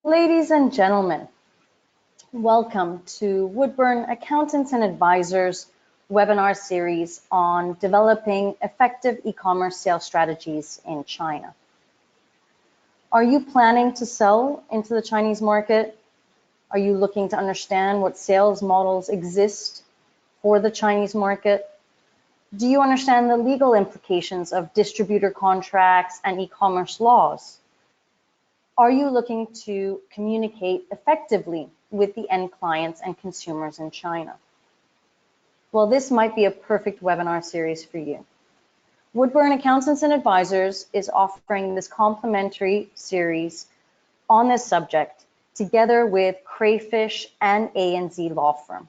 Ladies and gentlemen, welcome to Woodburn Accountants and Advisors webinar series on developing effective e-commerce sales strategies in China. Are you planning to sell into the Chinese market? Are you looking to understand what sales models exist for the Chinese market? Do you understand the legal implications of distributor contracts and e-commerce laws? Are you looking to communicate effectively with the end clients and consumers in China? Well, this might be a perfect webinar series for you. Woodburn Accountants and Advisors is offering this complimentary series on this subject together with Crayfish and A&Z Law Firm.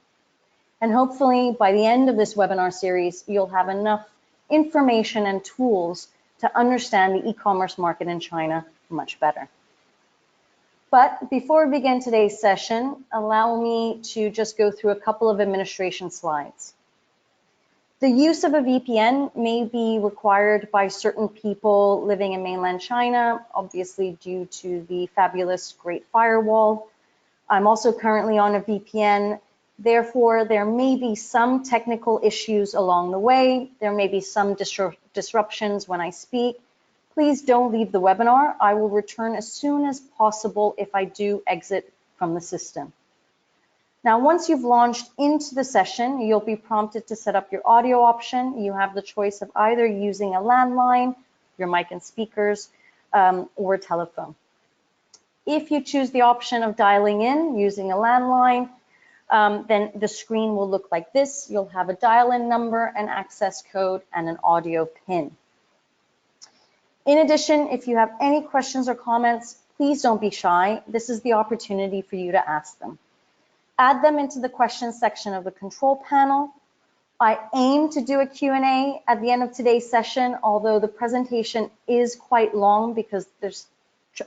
And hopefully by the end of this webinar series, you'll have enough information and tools to understand the e-commerce market in China much better. But before we begin today's session, allow me to just go through a couple of administration slides. The use of a VPN may be required by certain people living in mainland China, obviously due to the fabulous Great Firewall. I'm also currently on a VPN. Therefore, there may be some technical issues along the way. There may be some disruptions when I speak. Please don't leave the webinar. I will return as soon as possible if I do exit from the system. Now, once you've launched into the session, you'll be prompted to set up your audio option. You have the choice of either using a landline, your mic and speakers, or a telephone. If you choose the option of dialing in using a landline, then the screen will look like this. You'll have a dial-in number, an access code, and an audio pin. In addition, if you have any questions or comments, please don't be shy. This is the opportunity for you to ask them. Add them into the questions section of the control panel. I aim to do a Q&A at the end of today's session, although the presentation is quite long because there's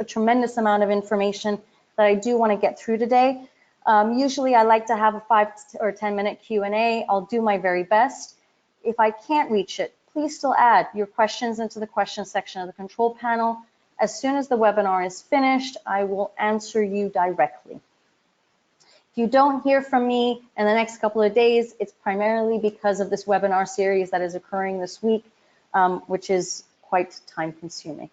a tremendous amount of information that I do want to get through today. Usually I like to have a 5 or 10 minute Q&A. I'll do my very best. If I can't reach it, please still add your questions into the questions section of the control panel. As soon as the webinar is finished, I will answer you directly. If you don't hear from me in the next couple of days, it's primarily because of this webinar series that is occurring this week, which is quite time consuming.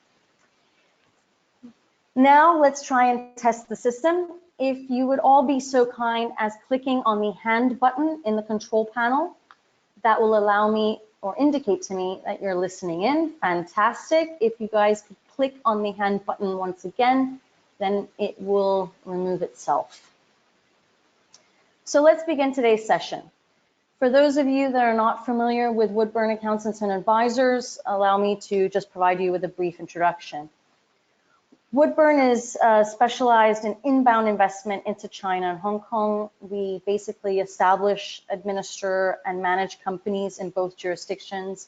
Now let's try and test the system. If you would all be so kind as clicking on the hand button in the control panel, that will allow me or indicate to me that you're listening in. Fantastic. If you guys could click on the hand button once again, then it will remove itself. So let's begin today's session. For those of you that are not familiar with Woodburn Accountants and Advisors, allow me to just provide you with a brief introduction. Woodburn is specialized in inbound investment into China and Hong Kong. We basically establish, administer, and manage companies in both jurisdictions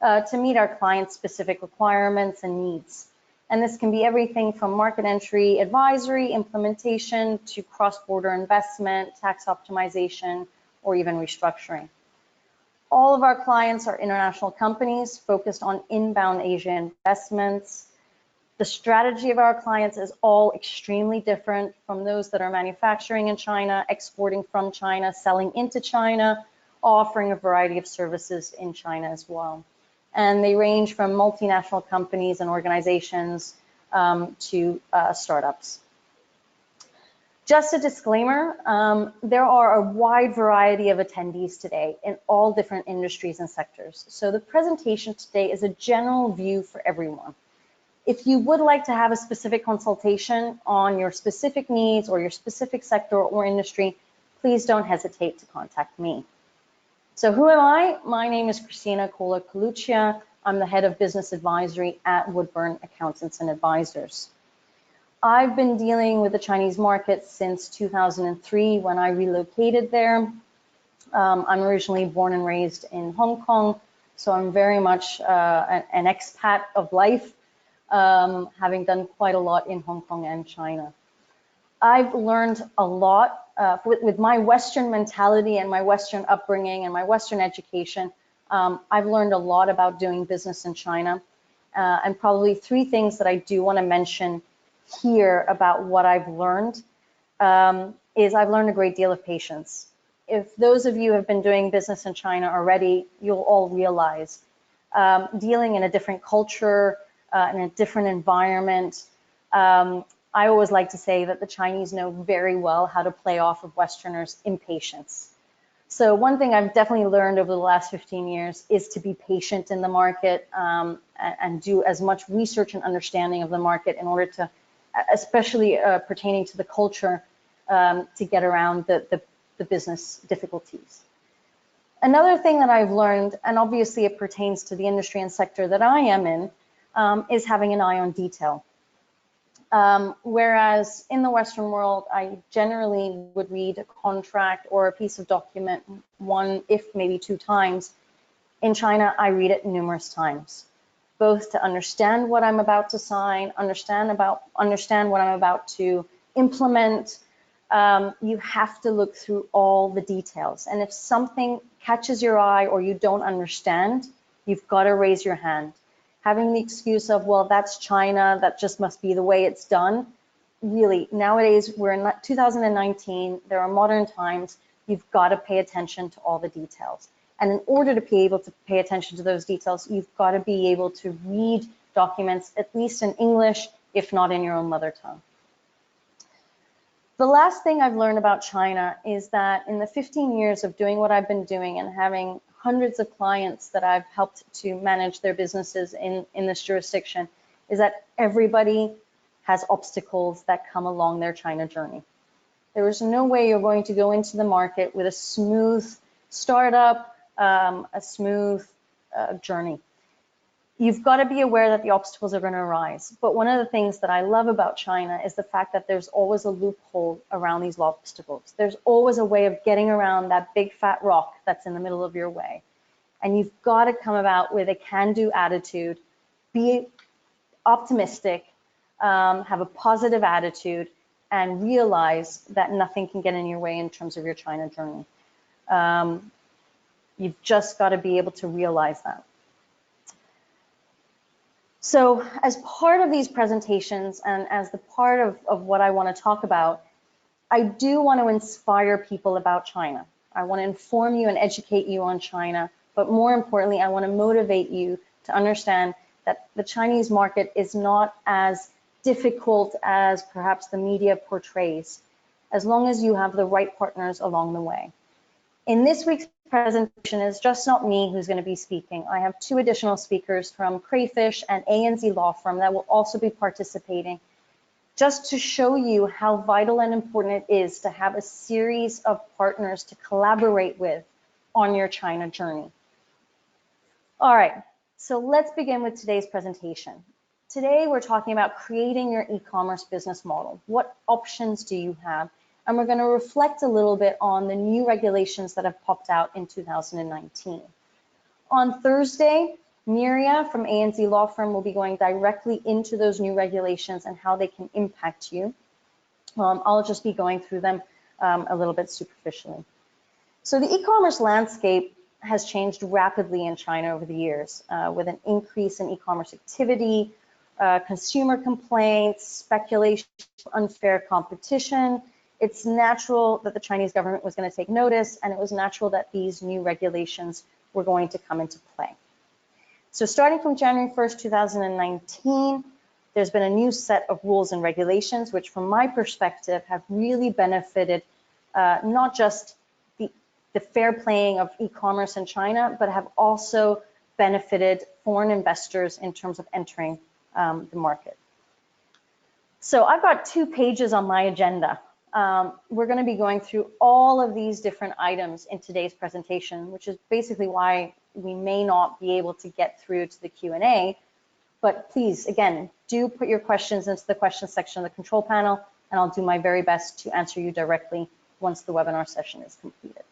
to meet our clients' specific requirements and needs. And this can be everything from market entry, advisory, implementation, to cross-border investment, tax optimization, or even restructuring. All of our clients are international companies focused on inbound Asia investments. The strategy of our clients is all extremely different from those that are manufacturing in China, exporting from China, selling into China, offering a variety of services in China as well. And they range from multinational companies and organizations to startups. Just a disclaimer, there are a wide variety of attendees today in all different industries and sectors. So the presentation today is a general view for everyone. If you would like to have a specific consultation on your specific needs or your specific sector or industry, please don't hesitate to contact me. So who am I? My name is Christina Cola-Coluccia. I'm the head of business advisory at Woodburn Accountants and Advisors. I've been dealing with the Chinese market since 2003 when I relocated there. I'm originally born and raised in Hong Kong, so I'm very much an expat of life, having done quite a lot in Hong Kong and China. I've learned a lot with my Western mentality and my Western upbringing and my Western education. I've learned a lot about doing business in China, and probably 3 things that I do want to mention here about what I've learned is I've learned a great deal of patience. If those of you have been doing business in China already, you'll all realize dealing in a different culture, in a different environment, I always like to say that the Chinese know very well how to play off of Westerners' impatience. So one thing I've definitely learned over the last 15 years is to be patient in the market and do as much research and understanding of the market in order to, especially pertaining to the culture, to get around the business difficulties. Another thing that I've learned, and obviously it pertains to the industry and sector that I am in, is having an eye on detail. Whereas in the Western world, I generally would read a contract or a piece of document one, if maybe two times. In China, I read it numerous times, both to understand what I'm about to sign, understand what I'm about to implement. You have to look through all the details. And if something catches your eye or you don't understand, you've got to raise your hand. Having the excuse of, well, that's China, that just must be the way it's done. Really, nowadays, we're in 2019, there are modern times, you've got to pay attention to all the details. And in order to be able to pay attention to those details, you've got to be able to read documents, at least in English, if not in your own mother tongue. The last thing I've learned about China is that in the 15 years of doing what I've been doing and having hundreds of clients that I've helped to manage their businesses in this jurisdiction, is that everybody has obstacles that come along their China journey. There is no way you're going to go into the market with a smooth startup, a smooth journey. You've got to be aware that the obstacles are going to arise. But one of the things that I love about China is the fact that there's always a loophole around these obstacles. There's always a way of getting around that big fat rock that's in the middle of your way. And you've got to come about with a can-do attitude, be optimistic, have a positive attitude, and realize that nothing can get in your way in terms of your China journey. You've just got to be able to realize that. So as part of these presentations and as the part of what I want to talk about, I do want to inspire people about China. I want to inform you and educate you on China, but more importantly, I want to motivate you to understand that the Chinese market is not as difficult as perhaps the media portrays, as long as you have the right partners along the way. In this week's presentation, it's just not me who's going to be speaking. I have two additional speakers from Crayfish and ANZ Law Firm that will also be participating, just to show you how vital and important it is to have a series of partners to collaborate with on your China journey. All right, so let's begin with today's presentation. Today, we're talking about creating your e-commerce business model. What options do you have? And we're going to reflect a little bit on the new regulations that have popped out in 2019. On Thursday, Miria from ANZ Law Firm will be going directly into those new regulations and how they can impact you. I'll just be going through them a little bit superficially. So the e-commerce landscape has changed rapidly in China over the years with an increase in e-commerce activity, consumer complaints, speculation, unfair competition. It's natural that the Chinese government was going to take notice, and it was natural that these new regulations were going to come into play. So starting from January 1st, 2019, there's been a new set of rules and regulations, which from my perspective have really benefited not just the fair playing of e-commerce in China, but have also benefited foreign investors in terms of entering the market. So I've got 2 pages on my agenda. We're going to be going through all of these different items in today's presentation, which is basically why we may not be able to get through to the Q&A. But please, again, do put your questions into the questions section of the control panel, and I'll do my very best to answer you directly once the webinar session is completed.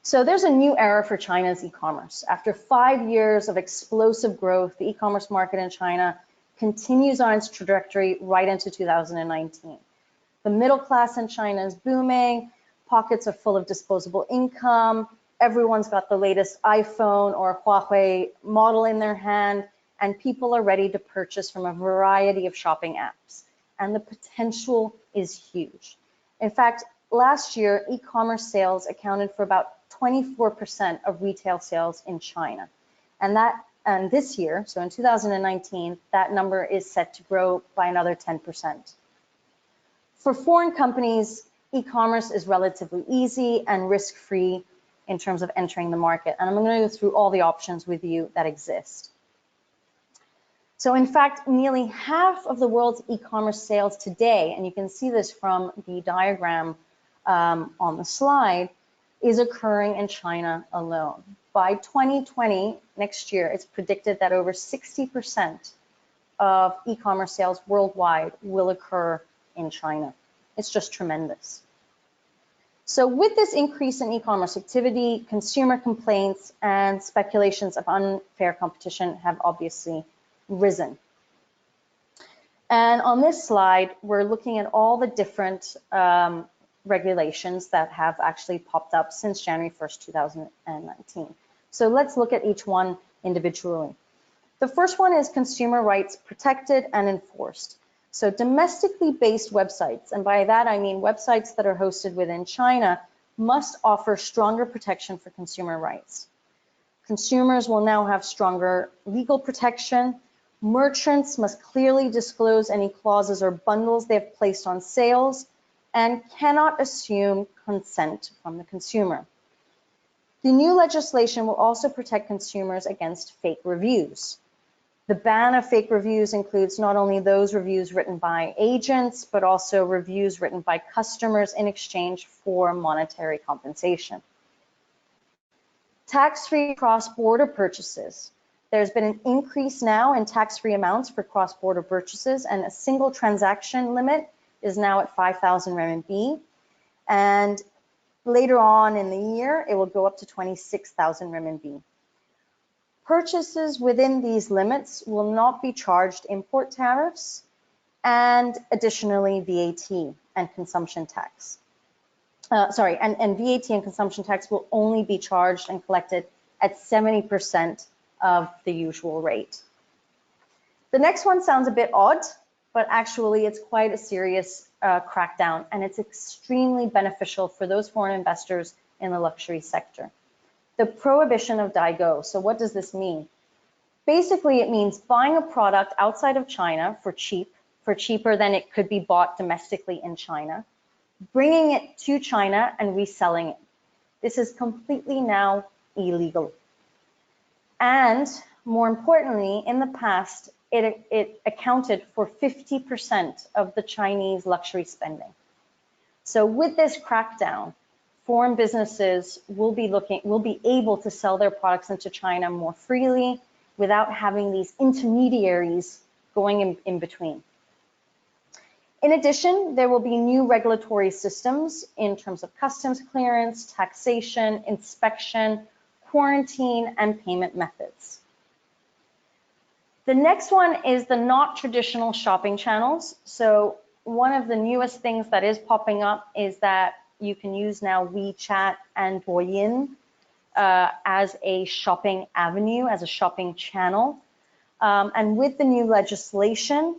So there's a new era for China's e-commerce. After 5 years of explosive growth, the e-commerce market in China continues on its trajectory right into 2019. The middle class in China is booming, pockets are full of disposable income, everyone's got the latest iPhone or Huawei model in their hand, and people are ready to purchase from a variety of shopping apps. And the potential is huge. In fact, last year, e-commerce sales accounted for about 24% of retail sales in China. And this year, so in 2019, that number is set to grow by another 10%. For foreign companies, e-commerce is relatively easy and risk-free in terms of entering the market. And I'm going to go through all the options with you that exist. So in fact, nearly half of the world's e-commerce sales today, and you can see this from the diagram on the slide, is occurring in China alone. By 2020, next year, it's predicted that over 60% of e-commerce sales worldwide will occur in China. It's just tremendous. So with this increase in e-commerce activity, consumer complaints and speculations of unfair competition have obviously risen. And on this slide, we're looking at all the different regulations that have actually popped up since January 1st, 2019. So let's look at each one individually. The first one is consumer rights protected and enforced. So domestically based websites, and by that I mean websites that are hosted within China, must offer stronger protection for consumer rights. Consumers will now have stronger legal protection. Merchants must clearly disclose any clauses or bundles they have placed on sales and cannot assume consent from the consumer. The new legislation will also protect consumers against fake reviews. The ban of fake reviews includes not only those reviews written by agents, but also reviews written by customers in exchange for monetary compensation. Tax-free cross-border purchases. There's been an increase now in tax-free amounts for cross-border purchases, and a single transaction limit is now at 5,000 RMB. And later on in the year, it will go up to 26,000 RMB. Purchases within these limits will not be charged import tariffs and additionally VAT and consumption tax. And VAT and consumption tax will only be charged and collected at 70% of the usual rate. The next one sounds a bit odd, but actually it's quite a serious crackdown, and it's extremely beneficial for those foreign investors in the luxury sector. The prohibition of daigou. So what does this mean? Basically, it means buying a product outside of China for cheaper than it could be bought domestically in China, bringing it to China and reselling it. This is completely now illegal. And more importantly, in the past, it accounted for 50% of the Chinese luxury spending. So with this crackdown, foreign businesses will be able to sell their products into China more freely without having these intermediaries going in between. In addition, there will be new regulatory systems in terms of customs clearance, taxation, inspection, quarantine, and payment methods. The next one is the not traditional shopping channels. So one of the newest things that is popping up is that you can use now WeChat and Douyin as a shopping avenue, as a shopping channel. And with the new legislation,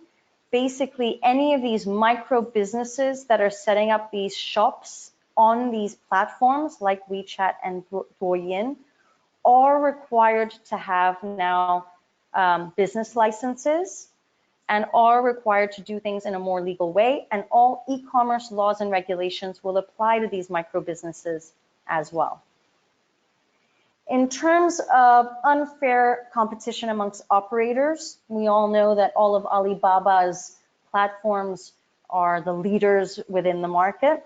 basically any of these micro businesses that are setting up these shops on these platforms like WeChat and Douyin are required to have now business licenses and are required to do things in a more legal way, and all e-commerce laws and regulations will apply to these micro businesses as well. In terms of unfair competition amongst operators, we all know that all of Alibaba's platforms are the leaders within the market.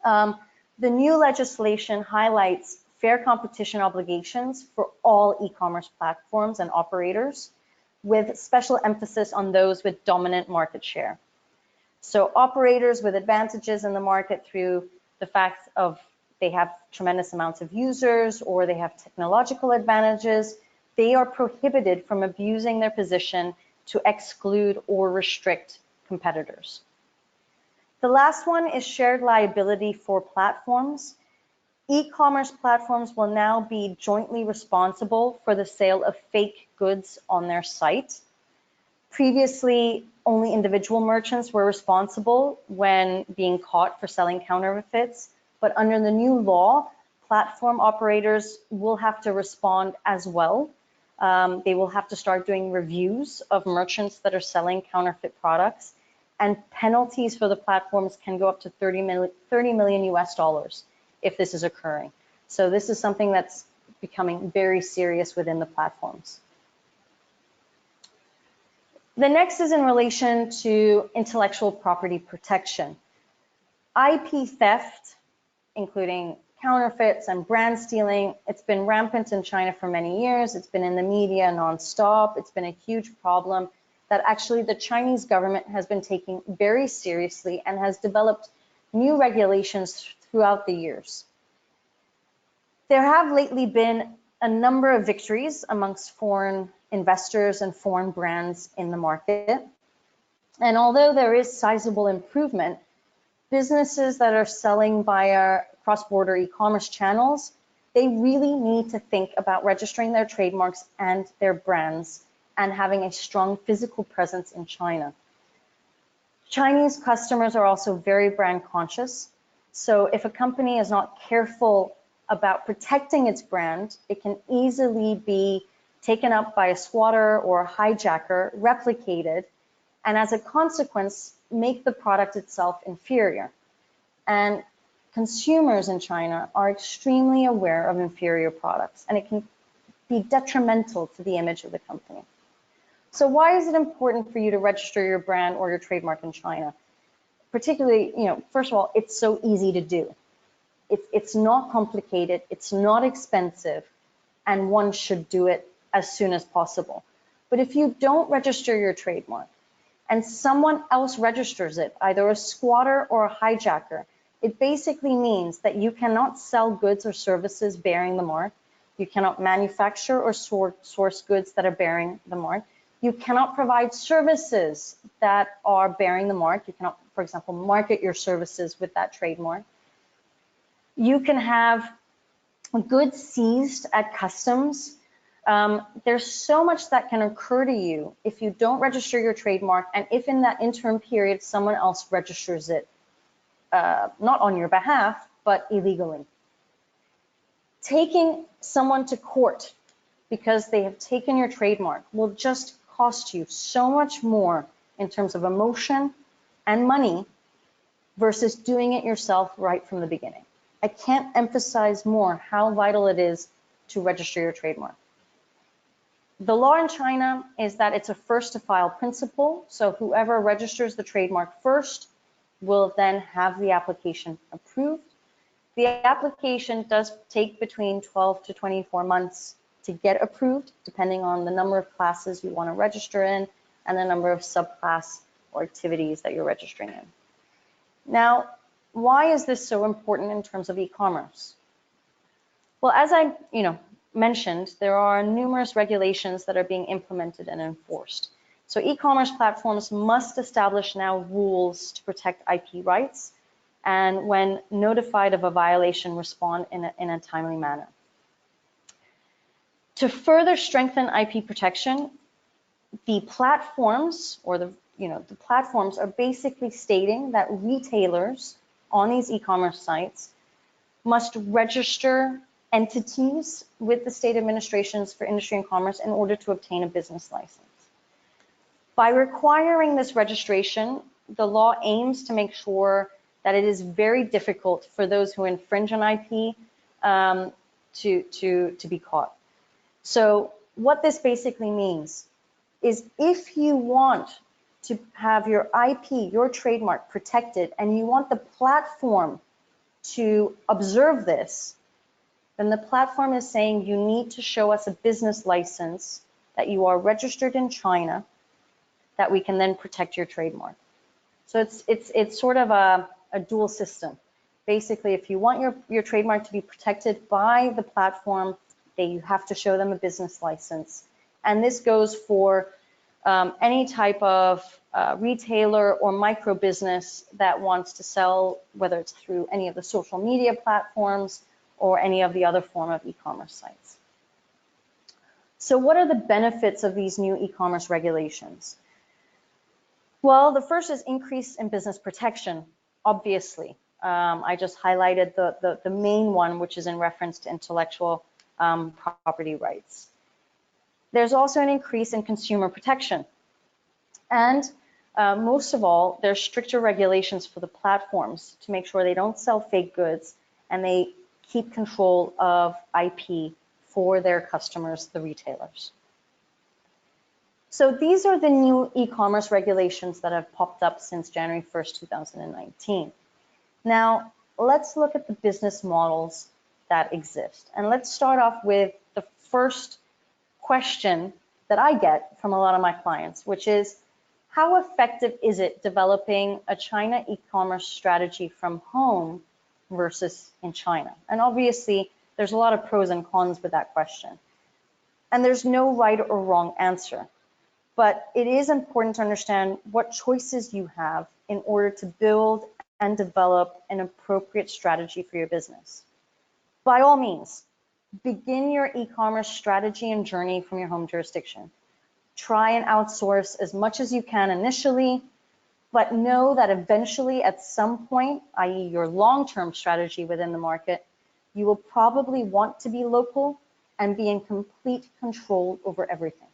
The new legislation highlights fair competition obligations for all e-commerce platforms and operators, with special emphasis on those with dominant market share. So operators with advantages in the market through the fact of they have tremendous amounts of users or they have technological advantages, they are prohibited from abusing their position to exclude or restrict competitors. The last one is shared liability for platforms. E-commerce platforms will now be jointly responsible for the sale of fake goods on their site. Previously, only individual merchants were responsible when being caught for selling counterfeits, but under the new law, platform operators will have to respond as well. They will have to start doing reviews of merchants that are selling counterfeit products, and penalties for the platforms can go up to 30 million US dollars if this is occurring. So this is something that's becoming very serious within the platforms. The next is in relation to intellectual property protection. IP theft, including counterfeits and brand stealing, it's been rampant in China for many years. It's been in the media nonstop. It's been a huge problem that actually the Chinese government has been taking very seriously and has developed new regulations throughout the years. There have lately been a number of victories amongst foreign investors and foreign brands in the market. And although there is sizable improvement, businesses that are selling via cross-border e-commerce channels, they really need to think about registering their trademarks and their brands and having a strong physical presence in China. Chinese customers are also very brand conscious. So if a company is not careful about protecting its brand, it can easily be taken up by a squatter or a hijacker, replicated, and as a consequence, make the product itself inferior. And consumers in China are extremely aware of inferior products, and it can be detrimental to the image of the company. So why is it important for you to register your brand or your trademark in China? Particularly, first of all, it's so easy to do. It's not complicated, it's not expensive, and one should do it as soon as possible. But if you don't register your trademark and someone else registers it, either a squatter or a hijacker, it basically means that you cannot sell goods or services bearing the mark. You cannot manufacture or source goods that are bearing the mark. You cannot provide services that are bearing the mark. You cannot, for example, market your services with that trademark. You can have goods seized at customs. There's so much that can occur to you if you don't register your trademark, and if in that interim period someone else registers it, not on your behalf, but illegally. Taking someone to court because they have taken your trademark will just cost you so much more in terms of emotion and money versus doing it yourself right from the beginning. I can't emphasize more how vital it is to register your trademark. The law in China is that it's a first to file principle, so whoever registers the trademark first will then have the application approved. The application does take between 12 to 24 months to get approved, depending on the number of classes you want to register in and the number of subclass or activities that you're registering in. Now, why is this so important in terms of e-commerce? Well, as I mentioned, there are numerous regulations that are being implemented and enforced. So e-commerce platforms must establish now rules to protect IP rights, and when notified of a violation, respond in a timely manner. To further strengthen IP protection, the platforms the platforms are basically stating that retailers on these e-commerce sites must register entities with the state administrations for industry and commerce in order to obtain a business license. By requiring this registration, the law aims to make sure that it is very difficult for those who infringe on IP to be caught. So what this basically means is if you want to have your IP, your trademark protected, and you want the platform to observe this, then the platform is saying you need to show us a business license that you are registered in China, that we can then protect your trademark. So it's sort of a dual system. Basically, if you want your trademark to be protected by the platform, you have to show them a business license. And this goes for any type of retailer or micro business that wants to sell, whether it's through any of the social media platforms or any of the other form of e-commerce sites. So what are the benefits of these new e-commerce regulations? Well, the first is increase in business protection, obviously. I just highlighted the main one, which is in reference to intellectual property rights. There's also an increase in consumer protection. And most of all, there's stricter regulations for the platforms to make sure they don't sell fake goods and they keep control of IP for their customers, the retailers. So these are the new e-commerce regulations that have popped up since January 1st, 2019. Now, let's look at the business models that exist. And let's start off with the first question that I get from a lot of my clients, which is, how effective is it developing a China e-commerce strategy from home versus in China? And obviously, there's a lot of pros and cons with that question. And there's no right or wrong answer. But it is important to understand what choices you have in order to build and develop an appropriate strategy for your business. By all means, begin your e-commerce strategy and journey from your home jurisdiction. Try and outsource as much as you can initially, but know that eventually at some point, i.e. your long-term strategy within the market, you will probably want to be local and be in complete control over everything.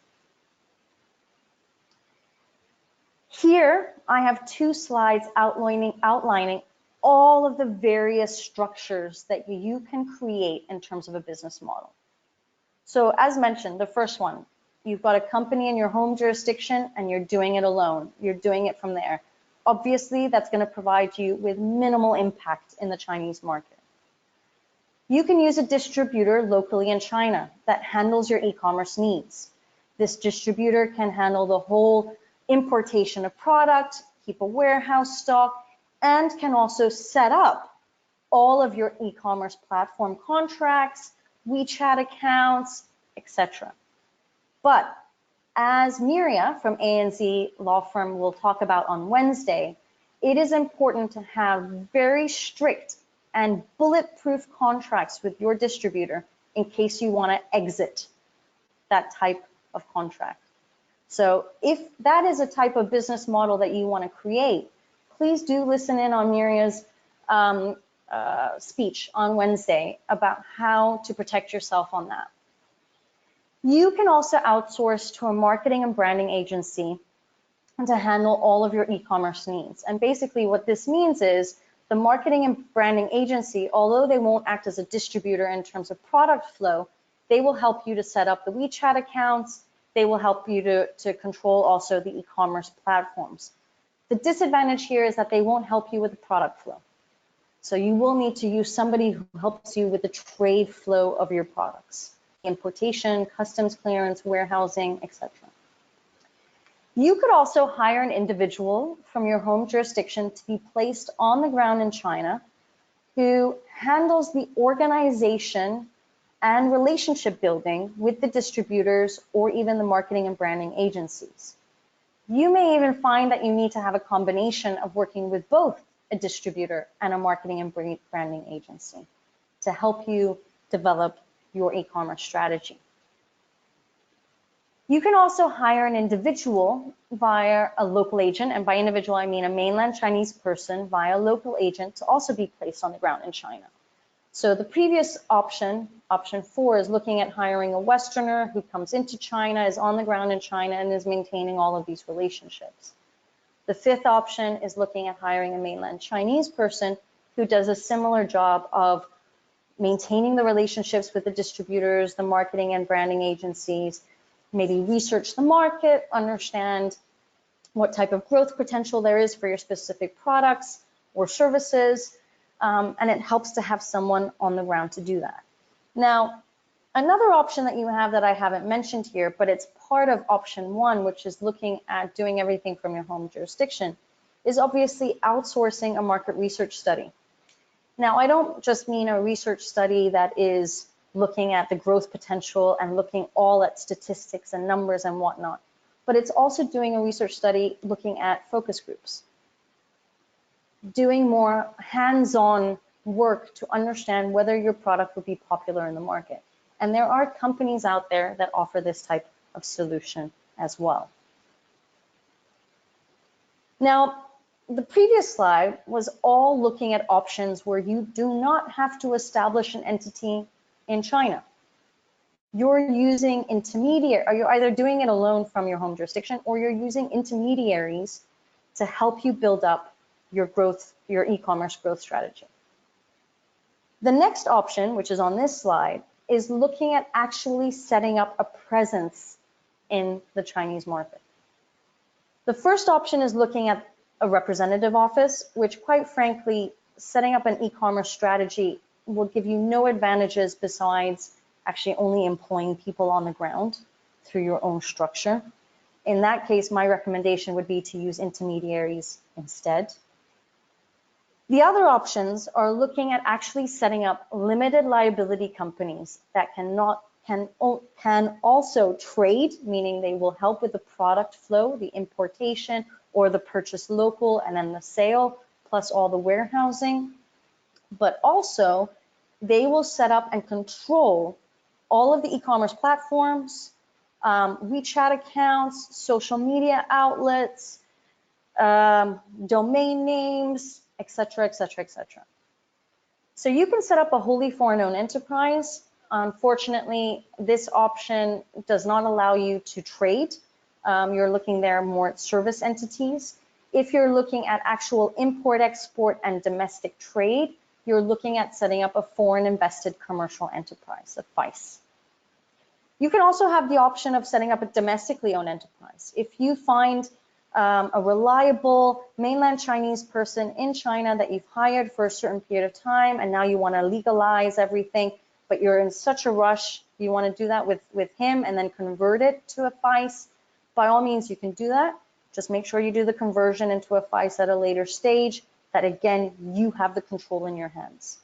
Here, I have two slides outlining all of the various structures that you can create in terms of a business model. So as mentioned, the first one, you've got a company in your home jurisdiction and you're doing it alone. You're doing it from there. Obviously, that's going to provide you with minimal impact in the Chinese market. You can use a distributor locally in China that handles your e-commerce needs. This distributor can handle the whole importation of product, keep a warehouse stock, and can also set up all of your e-commerce platform contracts, WeChat accounts, etc. But as Miria from A&Z Law Firm will talk about on Wednesday, it is important to have very strict and bulletproof contracts with your distributor in case you want to exit that type of contract. So if that is a type of business model that you want to create, please do listen in on Miria's speech on Wednesday about how to protect yourself on that. You can also outsource to a marketing and branding agency to handle all of your e-commerce needs. And basically what this means is the marketing and branding agency, although they won't act as a distributor in terms of product flow, they will help you to set up the WeChat accounts. They will help you to control also the e-commerce platforms. The disadvantage here is that they won't help you with the product flow. So you will need to use somebody who helps you with the trade flow of your products, importation, customs clearance, warehousing, etc. You could also hire an individual from your home jurisdiction to be placed on the ground in China who handles the organization and relationship building with the distributors or even the marketing and branding agencies. You may even find that you need to have a combination of working with both a distributor and a marketing and branding agency to help you develop your e-commerce strategy. You can also hire an individual via a local agent, and by individual I mean a mainland Chinese person via a local agent to also be placed on the ground in China. So the previous option, option 4, is looking at hiring a Westerner who comes into China, is on the ground in China, and is maintaining all of these relationships. The 5th option is looking at hiring a mainland Chinese person who does a similar job of maintaining the relationships with the distributors, the marketing and branding agencies, maybe research the market, understand what type of growth potential there is for your specific products or services, and it helps to have someone on the ground to do that. Now, another option that you have that I haven't mentioned here, but it's part of option 1, which is looking at doing everything from your home jurisdiction, is obviously outsourcing a market research study. Now, I don't just mean a research study that is looking at the growth potential and looking all at statistics and numbers and whatnot, but it's also doing a research study looking at focus groups, doing more hands-on work to understand whether your product would be popular in the market. And there are companies out there that offer this type of solution as well. Now, the previous slide was all looking at options where you do not have to establish an entity in China. You're using intermediate, or you're either doing it alone from your home jurisdiction, or you're using intermediaries to help you build up your growth, your e-commerce growth strategy. The next option, which is on this slide, is looking at actually setting up a presence in the Chinese market. The first option is looking at a representative office, which quite frankly, setting up an e-commerce strategy will give you no advantages besides actually only employing people on the ground through your own structure. In that case, my recommendation would be to use intermediaries instead. The other options are looking at actually setting up limited liability companies that can also trade, meaning they will help with the product flow, the importation or the purchase local, and then the sale, plus all the warehousing. But also, they will set up and control all of the e-commerce platforms, WeChat accounts, social media outlets, domain names, etc., etc., etc. So you can set up a wholly foreign-owned enterprise. Unfortunately, this option does not allow you to trade. You're looking there more at service entities. If you're looking at actual import, export, and domestic trade, you're looking at setting up a foreign invested commercial enterprise, a FICE. You can also have the option of setting up a domestically owned enterprise. If you find a reliable mainland Chinese person in China that you've hired for a certain period of time, and now you want to legalize everything, but you're in such a rush, you want to do that with him and then convert it to a FICE, by all means you can do that. Just make sure you do the conversion into a FICE at a later stage, that again, you have the control in your hands.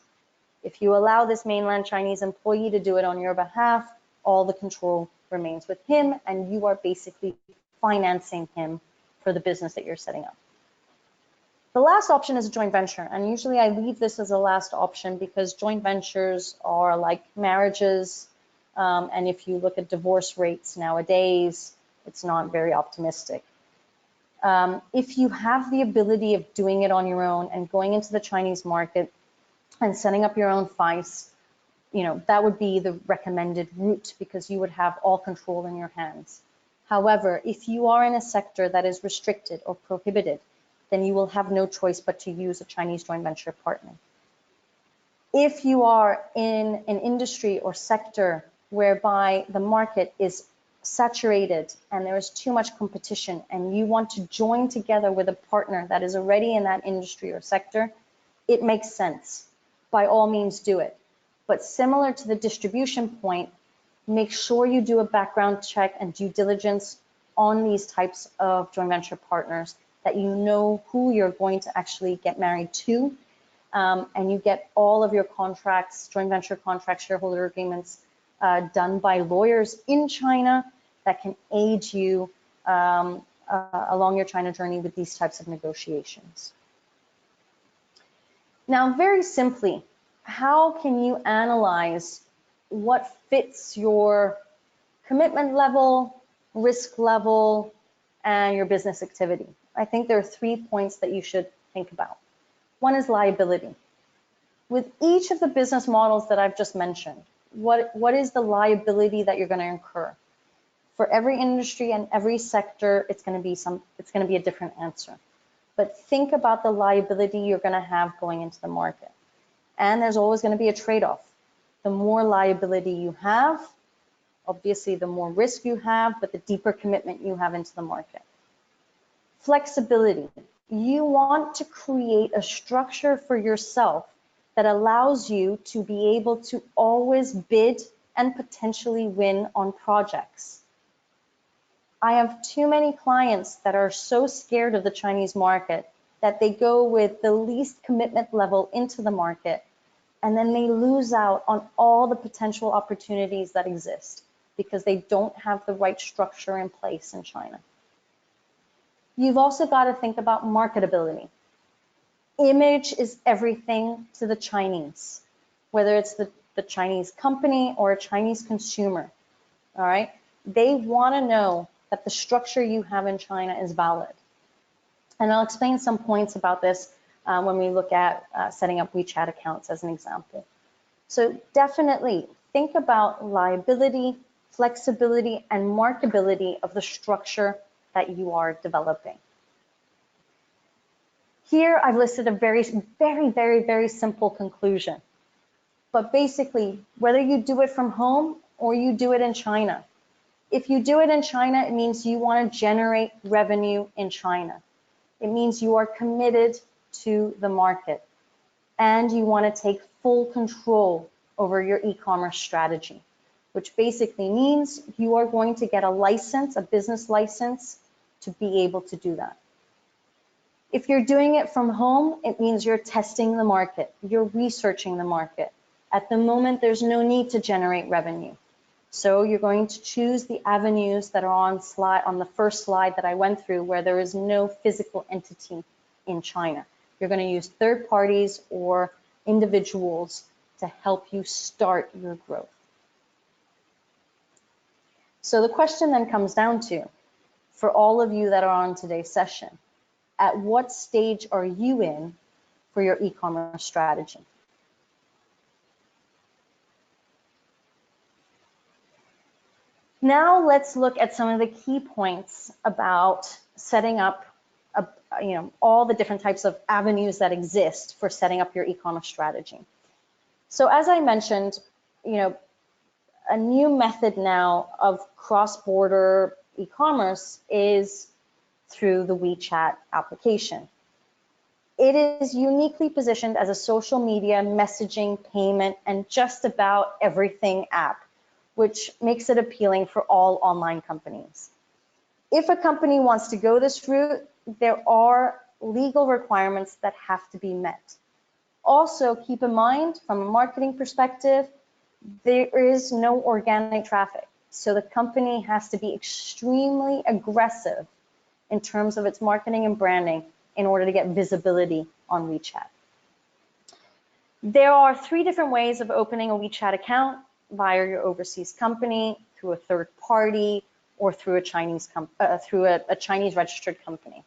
If you allow this mainland Chinese employee to do it on your behalf, all the control remains with him, and you are basically financing him for the business that you're setting up. The last option is a joint venture, and usually I leave this as a last option because joint ventures are like marriages, and if you look at divorce rates nowadays, it's not very optimistic. If you have the ability of doing it on your own and going into the Chinese market and setting up your own FICE, that would be the recommended route because you would have all control in your hands. However, if you are in a sector that is restricted or prohibited, then you will have no choice but to use a Chinese joint venture partner. If you are in an industry or sector whereby the market is saturated and there is too much competition and you want to join together with a partner that is already in that industry or sector, it makes sense. By all means, do it. But similar to the distribution point, make sure you do a background check and due diligence on these types of joint venture partners, that you know who you're going to actually get married to, and you get all of your contracts, joint venture contracts, shareholder agreements done by lawyers in China that can aid you along your China journey with these types of negotiations. Now, very simply, how can you analyze what fits your commitment level, risk level, and your business activity? I think there are 3 points that you should think about. One is liability. With each of the business models that I've just mentioned, what is the liability that you're going to incur? For every industry and every sector, it's going to be a different answer. But think about the liability you're going to have going into the market. And there's always going to be a trade-off. The more liability you have, obviously the more risk you have, but the deeper commitment you have into the market. Flexibility. You want to create a structure for yourself that allows you to be able to always bid and potentially win on projects. I have too many clients that are so scared of the Chinese market that they go with the least commitment level into the market, and then they lose out on all the potential opportunities that exist because they don't have the right structure in place in China. You've also got to think about marketability. Image is everything to the Chinese, whether it's the Chinese company or a Chinese consumer, all right? They want to know that the structure you have in China is valid. And I'll explain some points about this when we look at setting up WeChat accounts as an example. So definitely think about liability, flexibility, and markability of the structure that you are developing. Here, I've listed a very simple conclusion. But basically, whether you do it from home or you do it in China, if you do it in China, it means you want to generate revenue in China. It means you are committed to the market and you want to take full control over your e-commerce strategy, which basically means you are going to get a license, a business license, to be able to do that. If you're doing it from home, it means you're testing the market, you're researching the market. At the moment, there's no need to generate revenue. So you're going to choose the avenues that are on the first slide that I went through, where there is no physical entity in China. You're going to use third parties or individuals to help you start your growth. So the question then comes down to, for all of you that are on today's session, at what stage are you in for your e-commerce strategy? Now let's look at some of the key points about setting up all the different types of avenues that exist for setting up your e-commerce strategy. So as I mentioned, a new method now of cross-border e-commerce is through the WeChat application. It is uniquely positioned as a social media, messaging, payment, and just about everything app, which makes it appealing for all online companies. If a company wants to go this route, there are legal requirements that have to be met. Also, keep in mind, from a marketing perspective, there is no organic traffic. So the company has to be extremely aggressive in terms of its marketing and branding in order to get visibility on WeChat. There are 3 different ways of opening a WeChat account: via your overseas company, through a third party, or through a Chinese registered company.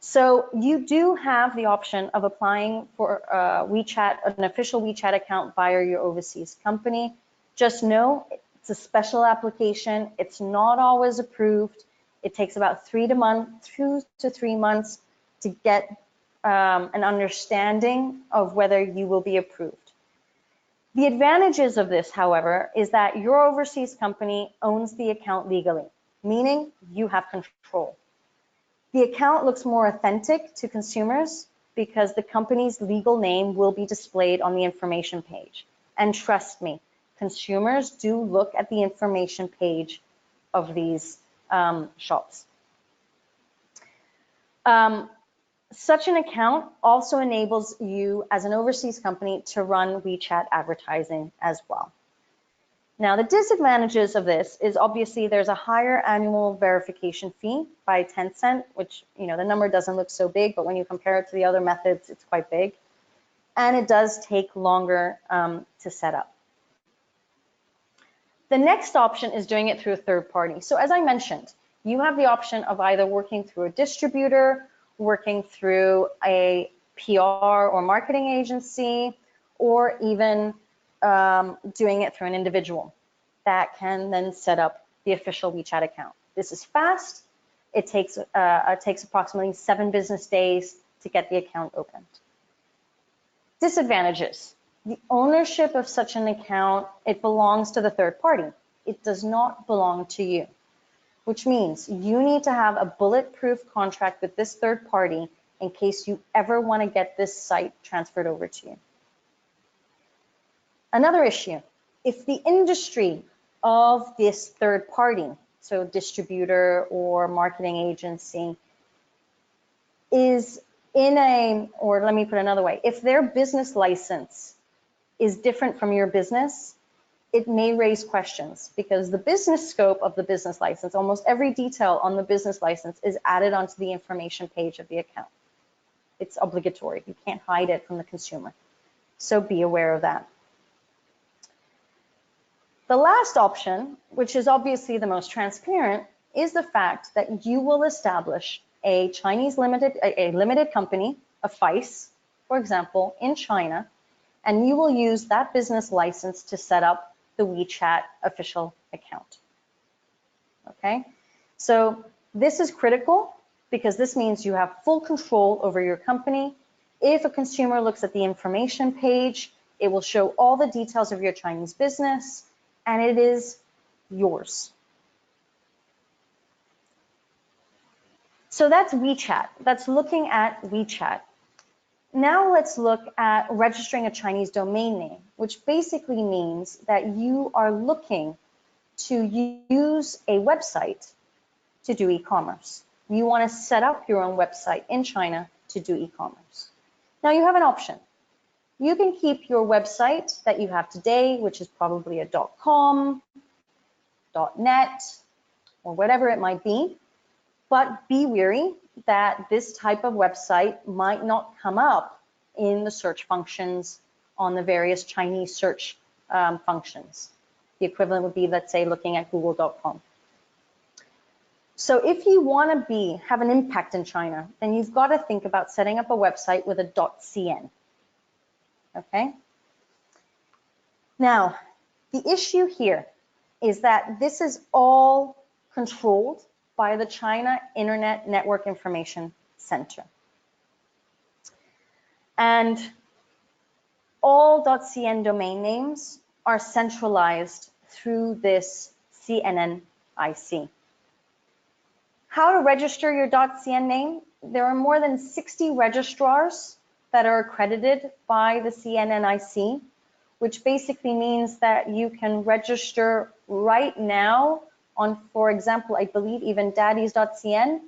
So you do have the option of applying for an official WeChat account via your overseas company. Just know it's a special application. It's not always approved. It takes about 2 to 3 months to get an understanding of whether you will be approved. The advantages of this, however, is that your overseas company owns the account legally, meaning you have control. The account looks more authentic to consumers because the company's legal name will be displayed on the information page. And trust me, consumers do look at the information page of these shops. Such an account also enables you as an overseas company to run WeChat advertising as well. Now, the disadvantages of this is obviously there's a higher annual verification fee by 10 cents, which, the number doesn't look so big, but when you compare it to the other methods, it's quite big. And it does take longer to set up. The next option is doing it through a third party. So as I mentioned, you have the option of either working through a distributor, working through a PR or marketing agency, or even doing it through an individual that can then set up the official WeChat account. This is fast. It takes approximately 7 business days to get the account opened. Disadvantages. The ownership of such an account, it belongs to the third party. It does not belong to you, which means you need to have a bulletproof contract with this third party in case you ever want to get this site transferred over to you. Another issue, if the industry of this third party, so distributor or marketing agency, is or let me put it another way, if their business license is different from your business, it may raise questions because the business scope of the business license, almost every detail on the business license is added onto the information page of the account. It's obligatory. You can't hide it from the consumer. So be aware of that. The last option, which is obviously the most transparent, is the fact that you will establish a limited company, a FICE, for example, in China, and you will use that business license to set up the WeChat official account. Okay, so this is critical because this means you have full control over your company. If a consumer looks at the information page, it will show all the details of your Chinese business, and it is yours. So that's WeChat. That's looking at WeChat. Now let's look at registering a Chinese domain name, which basically means that you are looking to use a website to do e-commerce. You want to set up your own website in China to do e-commerce. Now you have an option. You can keep your website that you have today, which is probably a .com, .net, or whatever it might be, but be wary that this type of website might not come up in the search functions on the various Chinese search functions. The equivalent would be, let's say, looking at google.com. So if you want to have an impact in China, then you've got to think about setting up a website with a .cn. Okay? Now, the issue here is that this is all controlled by the China Internet Network Information Center. And all .cn domain names are centralized through this CNNIC. How to register your .cn name? There are more than 60 registrars that are accredited by the CNNIC, which basically means that you can register right now on, for example, I believe even daddies.cn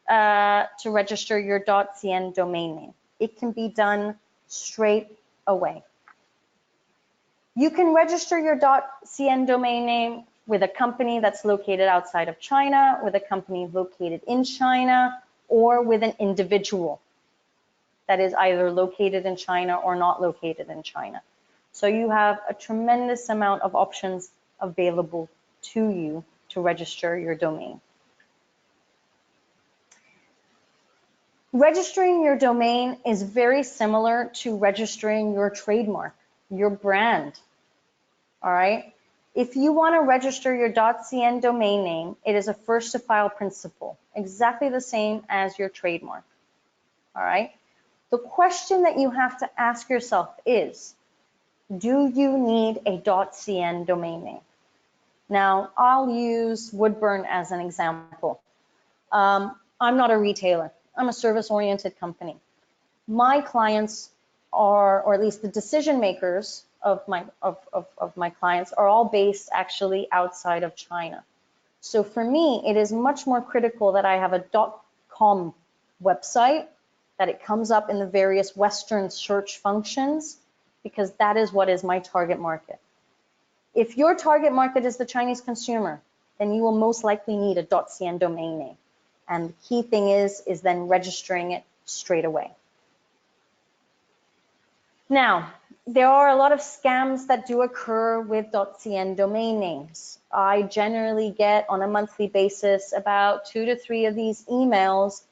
to register your .cn domain name. It can be done straight away. You can register your .cn domain name with a company that's located outside of China, with a company located in China, or with an individual that is either located in China or not located in China. So you have a tremendous amount of options available to you to register your domain. Registering your domain is very similar to registering your trademark, your brand, all right? If you want to register your .cn domain name, it is a first to file principle, exactly the same as your trademark, all right? The question that you have to ask yourself is, do you need a .cn domain name? Now, I'll use Woodburn as an example. I'm not a retailer. I'm a service-oriented company. My clients are, or at least the decision makers of my clients are all based actually outside of China. So for me, it is much more critical that I have a .com website, that it comes up in the various Western search functions, because that is what is my target market. If your target market is the Chinese consumer, then you will most likely need a .cn domain name. And the key thing is then registering it straight away. Now, there are a lot of scams that do occur with .cn domain names. I generally get on a monthly basis about 2 to 3 of these emails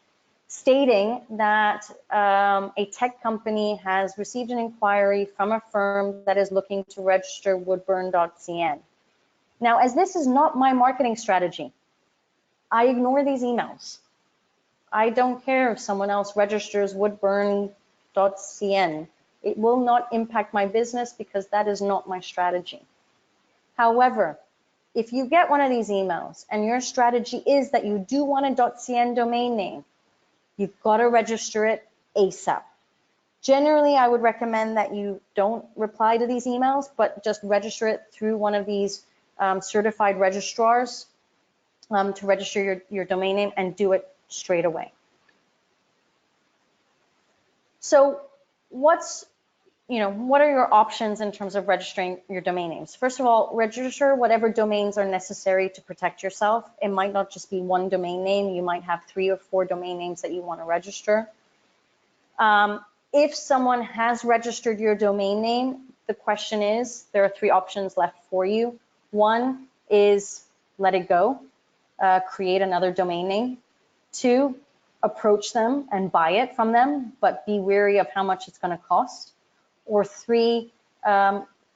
stating that a tech company has received an inquiry from a firm that is looking to register woodburn.cn. Now, as this is not my marketing strategy, I ignore these emails. I don't care if someone else registers woodburn.cn. It will not impact my business because that is not my strategy. However, if you get one of these emails and your strategy is that you do want a .cn domain name, you've got to register it ASAP. Generally, I would recommend that you don't reply to these emails, but just register it through one of these certified registrars to register your domain name, and do it straight away. So what are your options in terms of registering your domain names? First of all, register whatever domains are necessary to protect yourself. It might not just be one domain name. You might have 3 or 4 domain names that you want to register. If someone has registered your domain name, the question is, there are 3 options left for you. One is let it go, create another domain name. 2, approach them and buy it from them, but be wary of how much it's going to cost. Or 3,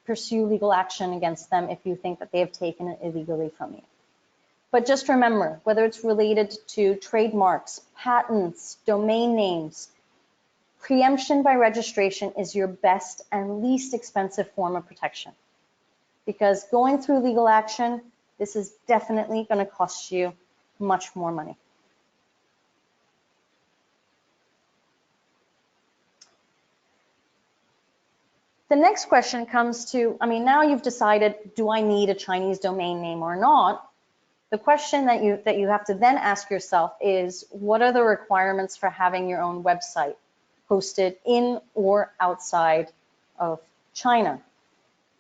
pursue legal action against them if you think that they have taken it illegally from you. But just remember, whether it's related to trademarks, patents, domain names, preemption by registration is your best and least expensive form of protection. Because going through legal action, this is definitely going to cost you much more money. The next question comes to, now you've decided, do I need a Chinese domain name or not? The question that you have to then ask yourself is, what are the requirements for having your own website hosted in or outside of China?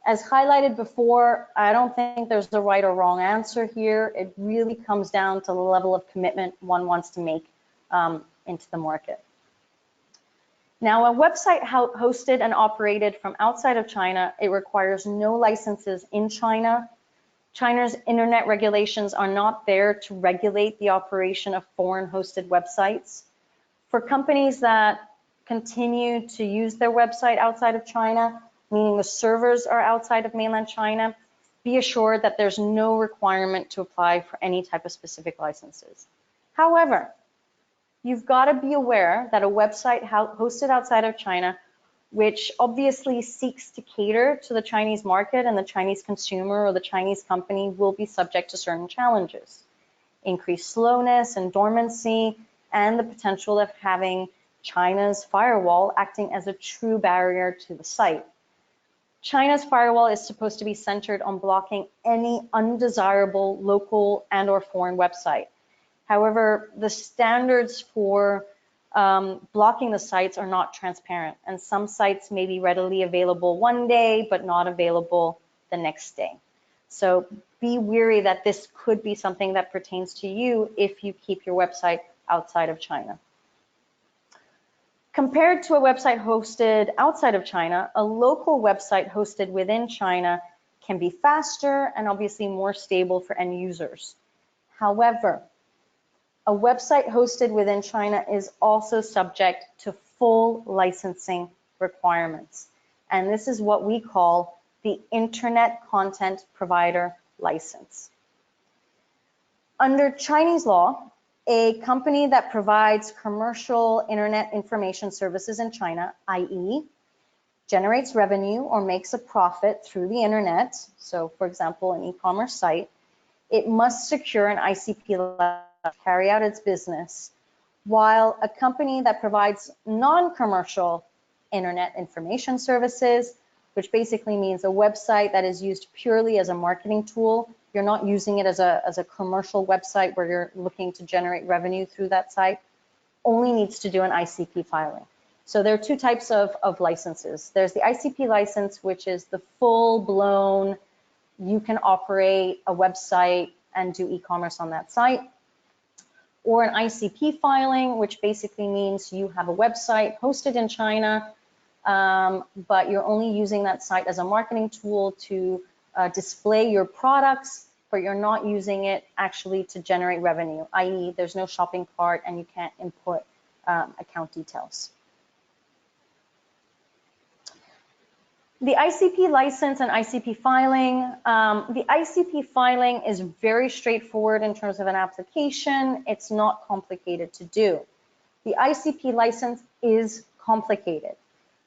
As highlighted before, I don't think there's a right or wrong answer here. It really comes down to the level of commitment one wants to make into the market. Now, a website hosted and operated from outside of China, it requires no licenses in China. China's internet regulations are not there to regulate the operation of foreign hosted websites. For companies that continue to use their website outside of China, meaning the servers are outside of mainland China, be assured that there's no requirement to apply for any type of specific licenses. However, you've got to be aware that a website hosted outside of China, which obviously seeks to cater to the Chinese market and the Chinese consumer or the Chinese company, will be subject to certain challenges. Increased slowness and dormancy, and the potential of having China's firewall acting as a true barrier to the site. China's firewall is supposed to be centered on blocking any undesirable local and/or foreign website. However, the standards for blocking the sites are not transparent, and some sites may be readily available one day but not available the next day. So be wary that this could be something that pertains to you if you keep your website outside of China. Compared to a website hosted outside of China, a local website hosted within China can be faster and obviously more stable for end users. However, a website hosted within China is also subject to full licensing requirements. And this is what we call the Internet Content Provider License. Under Chinese law, a company that provides commercial internet information services in China, i.e., generates revenue or makes a profit through the internet, so for example, an e-commerce site, it must secure an ICP license to carry out its business, while a company that provides non-commercial internet information services, which basically means a website that is used purely as a marketing tool, you're not using it as a commercial website where you're looking to generate revenue through that site, only needs to do an ICP filing. So there are 2 types of licenses. There's the ICP license, which is the full-blown, you can operate a website and do e-commerce on that site. Or an ICP filing, which basically means you have a website hosted in China, but you're only using that site as a marketing tool to display your products, but you're not using it actually to generate revenue, i.e. there's no shopping cart and you can't input account details. The ICP license and ICP filing. The ICP filing is very straightforward in terms of an application. It's not complicated to do. The ICP license is complicated.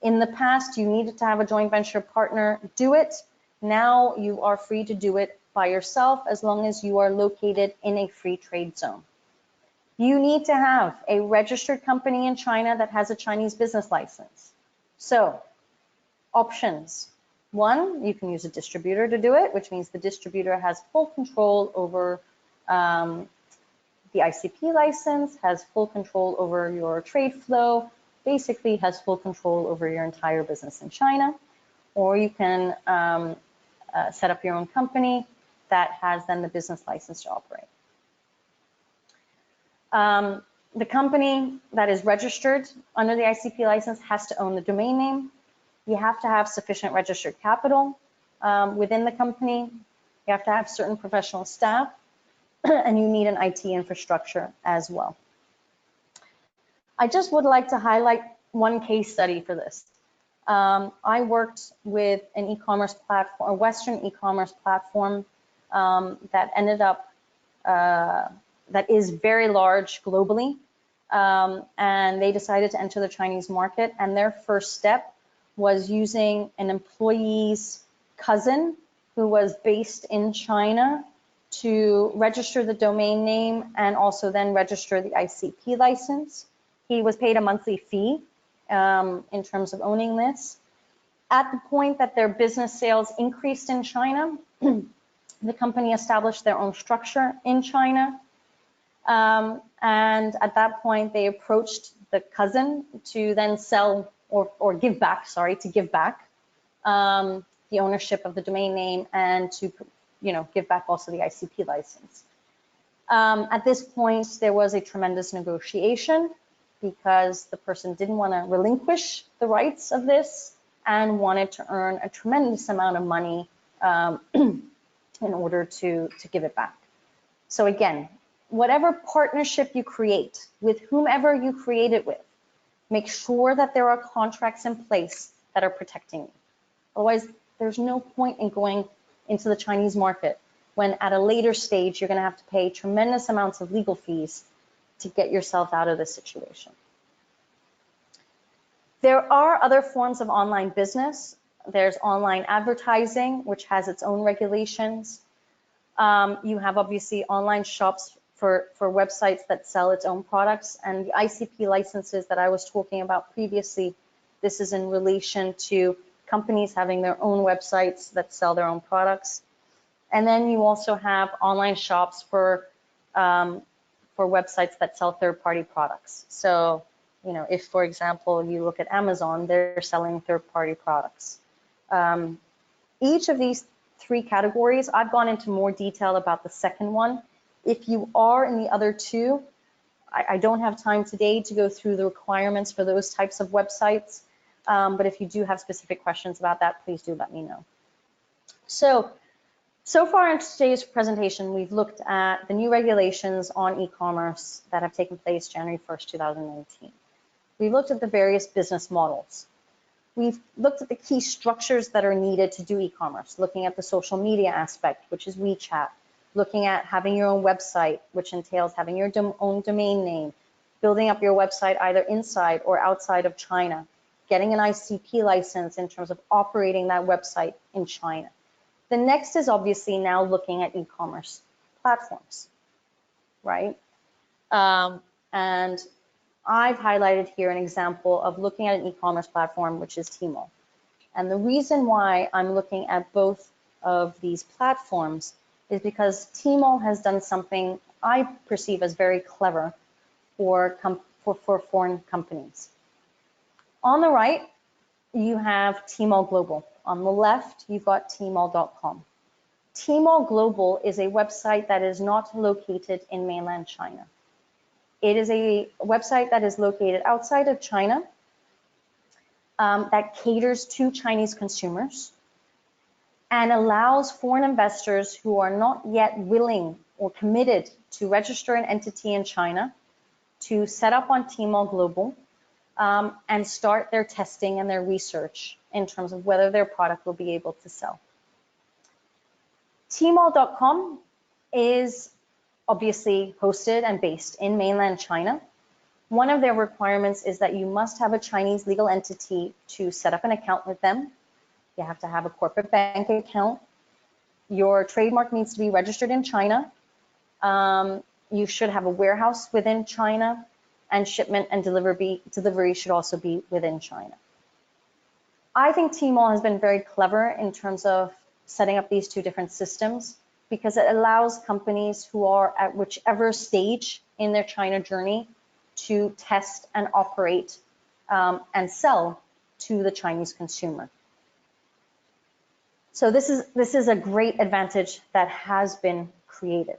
In the past, you needed to have a joint venture partner do it. Now you are free to do it by yourself as long as you are located in a free trade zone. You need to have a registered company in China that has a Chinese business license. So, options. 1, you can use a distributor to do it, which means the distributor has full control over the ICP license, has full control over your trade flow, basically has full control over your entire business in China. Or you can set up your own company that has then the business license to operate. The company that is registered under the ICP license has to own the domain name. You have to have sufficient registered capital within the company. You have to have certain professional staff, and you need an IT infrastructure as well. I just would like to highlight one case study for this. I worked with an e-commerce platform, a Western e-commerce platform that ended up, that is very large globally, and they decided to enter the Chinese market, and their first step was using an employee's cousin who was based in China to register the domain name and also then register the ICP license. He was paid a monthly fee in terms of owning this. At the point that their business sales increased in China, the company established their own structure in China. And at that point, they approached the cousin to then sell or give back, to give back the ownership of the domain name and to, give back also the ICP license. At this point, there was a tremendous negotiation because the person didn't want to relinquish the rights of this and wanted to earn a tremendous amount of money in order to give it back. So again, whatever partnership you create with whomever you create it with, make sure that there are contracts in place that are protecting you. Otherwise, there's no point in going into the Chinese market when at a later stage, you're going to have to pay tremendous amounts of legal fees to get yourself out of this situation. There are other forms of online business. There's online advertising, which has its own regulations. You have obviously online shops for websites that sell its own products, and the ICP licenses that I was talking about previously, this is in relation to companies having their own websites that sell their own products. And then you also have online shops for websites that sell third-party products. So, if, for example, you look at Amazon, they're selling third-party products. Each of these three categories, I've gone into more detail about the second one. If you are in the other two, I don't have time today to go through the requirements for those types of websites, but if you do have specific questions about that, please do let me know. So far in today's presentation, we've looked at the new regulations on e-commerce that have taken place January 1st, 2019. We've looked at the various business models. We've looked at the key structures that are needed to do e-commerce, looking at the social media aspect, which is WeChat, looking at having your own website, which entails having your own domain name, building up your website either inside or outside of China, getting an ICP license in terms of operating that website in China. The next is obviously now looking at e-commerce platforms, right? And I've highlighted here an example of looking at an e-commerce platform, which is Tmall. And the reason why I'm looking at both of these platforms is because Tmall has done something I perceive as very clever for foreign companies. On the right, you have Tmall Global. On the left, you've got Tmall.com. Tmall Global is a website that is not located in mainland China. It is a website that is located outside of China that caters to Chinese consumers and allows foreign investors who are not yet willing or committed to register an entity in China to set up on Tmall Global and start their testing and their research in terms of whether their product will be able to sell. Tmall.com is obviously hosted and based in mainland China. One of their requirements is that you must have a Chinese legal entity to set up an account with them. You have to have a corporate bank account. Your trademark needs to be registered in China. You should have a warehouse within China, and shipment and delivery should also be within China. I think Tmall has been very clever in terms of setting up these two different systems because it allows companies who are at whichever stage in their China journey to test and operate and sell to the Chinese consumer. So this is a great advantage that has been created.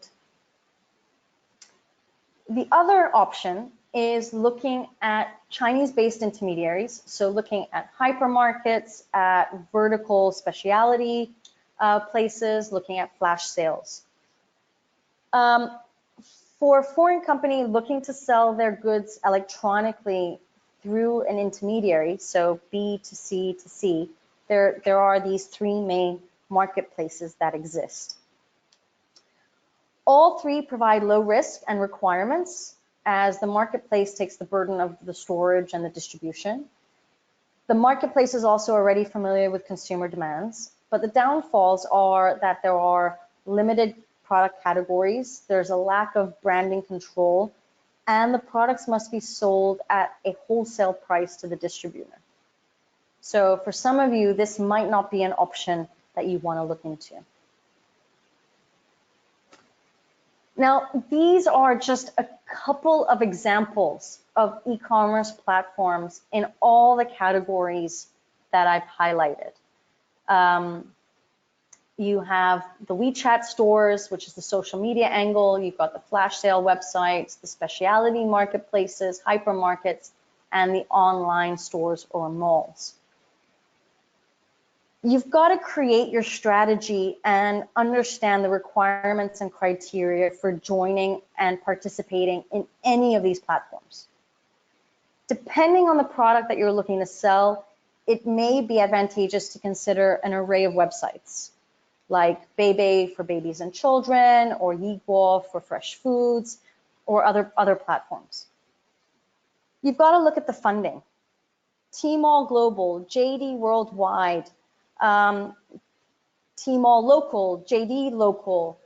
The other option is looking at Chinese-based intermediaries, so looking at hypermarkets, at vertical specialty places, looking at flash sales. For a foreign company looking to sell their goods electronically through an intermediary, so B to C to C, there are these three main marketplaces that exist. All three provide low risk and requirements, as the marketplace takes the burden of the storage and the distribution. The marketplace is also already familiar with consumer demands, but the downfalls are that there are limited product categories, there's a lack of branding control, and the products must be sold at a wholesale price to the distributor. So for some of you, this might not be an option that you want to look into. Now, these are just a couple of examples of e-commerce platforms in all the categories that I've highlighted. You have the WeChat stores, which is the social media angle. You've got the flash sale websites, the specialty marketplaces, hypermarkets, and the online stores or malls. You've got to create your strategy and understand the requirements and criteria for joining and participating in any of these platforms. Depending on the product that you're looking to sell, it may be advantageous to consider an array of websites, like Bebe for babies and children, or Yiguo for fresh foods, or other platforms. You've got to look at the funding. Tmall Global, JD Worldwide, Tmall Local, JD Local,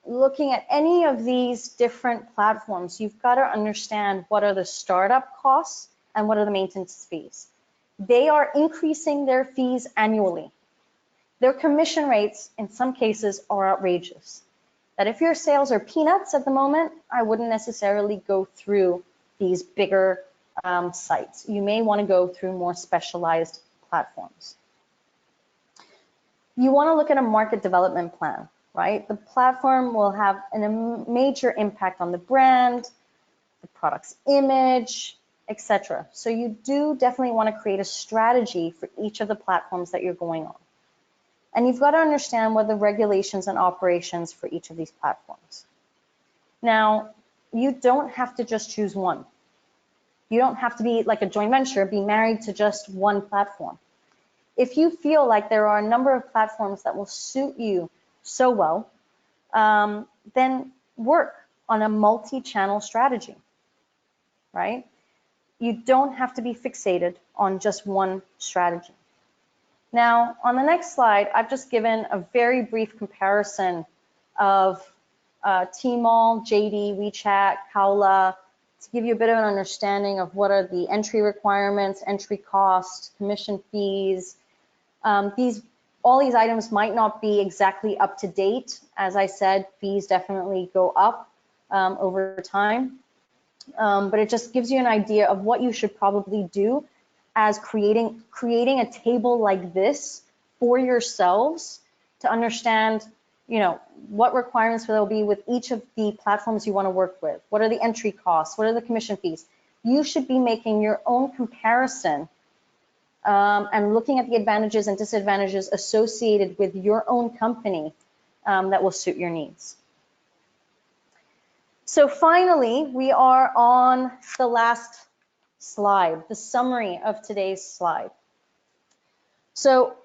looking at any of these different platforms, you've got to understand what are the startup costs and what are the maintenance fees. They are increasing their fees annually. Their commission rates, in some cases, are outrageous. That if your sales are peanuts at the moment, I wouldn't necessarily go through these bigger sites. You may want to go through more specialized platforms. You want to look at a market development plan, right? The platform will have a major impact on the brand, the product's image, etc. So you do definitely want to create a strategy for each of the platforms that you're going on. And you've got to understand what the regulations and operations for each of these platforms. Now, you don't have to just choose one. You don't have to be like a joint venture, be married to just one platform. If you feel like there are a number of platforms that will suit you so well, then work on a multi-channel strategy, right? You don't have to be fixated on just one strategy. Now, on the next slide, I've just given a very brief comparison of Tmall, JD, WeChat, Kaola, to give you a bit of an understanding of what are the entry requirements, entry costs, commission fees. All these items might not be exactly up to date. As I said, fees definitely go up over time, but it just gives you an idea of what you should probably do as creating a table like this for yourselves to understand, what requirements there will be with each of the platforms you want to work with. What are the entry costs? What are the commission fees? You should be making your own comparison and looking at the advantages and disadvantages associated with your own company that will suit your needs. So finally, we are on the last slide, the summary of today's slide. So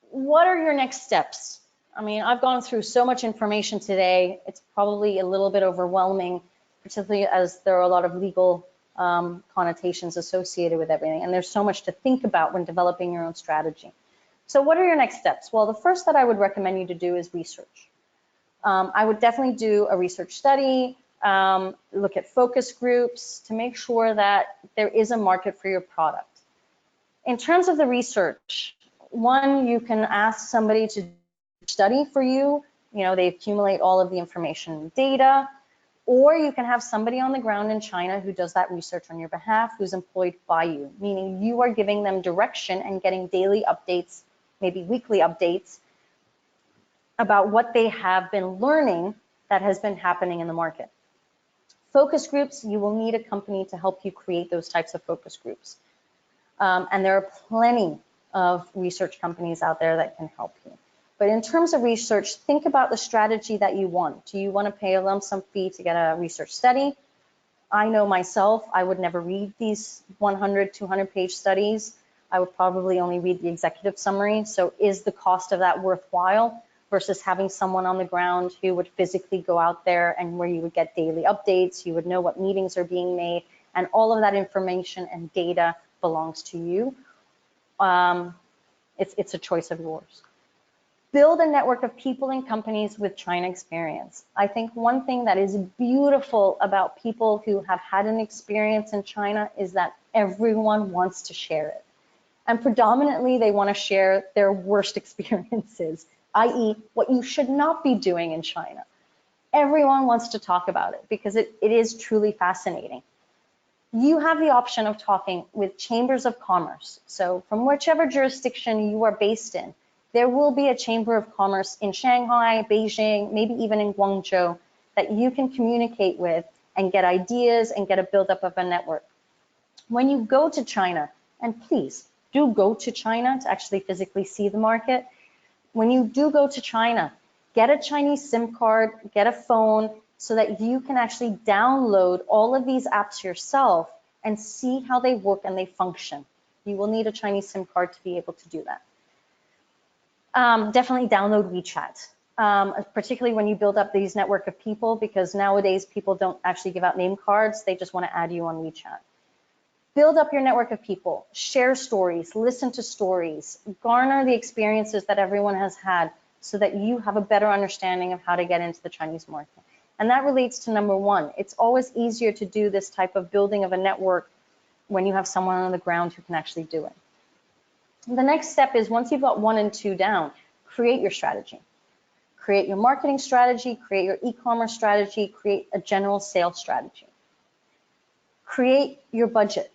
what are your next steps? I mean, I've gone through so much information today, it's probably a little bit overwhelming, particularly as there are a lot of legal connotations associated with everything, and there's so much to think about when developing your own strategy. So what are your next steps? Well, the first that I would recommend you to do is research. I would definitely do a research study, look at focus groups to make sure that there is a market for your product. In terms of the research, one, you can ask somebody to study for you. They accumulate all of the information and data, or you can have somebody on the ground in China who does that research on your behalf, who's employed by you, meaning you are giving them direction and getting daily updates, maybe weekly updates about what they have been learning that has been happening in the market. Focus groups, you will need a company to help you create those types of focus groups. And there are plenty of research companies out there that can help you. But in terms of research, think about the strategy that you want. Do you want to pay a lump sum fee to get a research study? I know myself, I would never read these 100, 200-page studies. I would probably only read the executive summary. So is the cost of that worthwhile versus having someone on the ground who would physically go out there and where you would get daily updates, you would know what meetings are being made, and all of that information and data belongs to you. It's a choice of yours. Build a network of people and companies with China experience. I think one thing that is beautiful about people who have had an experience in China is that everyone wants to share it. And predominantly, they want to share their worst experiences, i.e. what you should not be doing in China. Everyone wants to talk about it because it is truly fascinating. You have the option of talking with chambers of commerce. So from whichever jurisdiction you are based in, there will be a chamber of commerce in Shanghai, Beijing, maybe even in Guangzhou that you can communicate with and get ideas and get a buildup of a network. When you go to China, and please do go to China to actually physically see the market. When you do go to China, get a Chinese SIM card, get a phone so that you can actually download all of these apps yourself and see how they work and they function. You will need a Chinese SIM card to be able to do that. Definitely download WeChat, particularly when you build up these network of people, because nowadays people don't actually give out name cards, they just want to add you on WeChat. Build up your network of people, share stories, listen to stories, garner the experiences that everyone has had so that you have a better understanding of how to get into the Chinese market. And that relates to number one. It's always easier to do this type of building of a network when you have someone on the ground who can actually do it. The next step is, once you've got 1 and 2 down, create your strategy. Create your marketing strategy, create your e-commerce strategy, create a general sales strategy. Create your budget.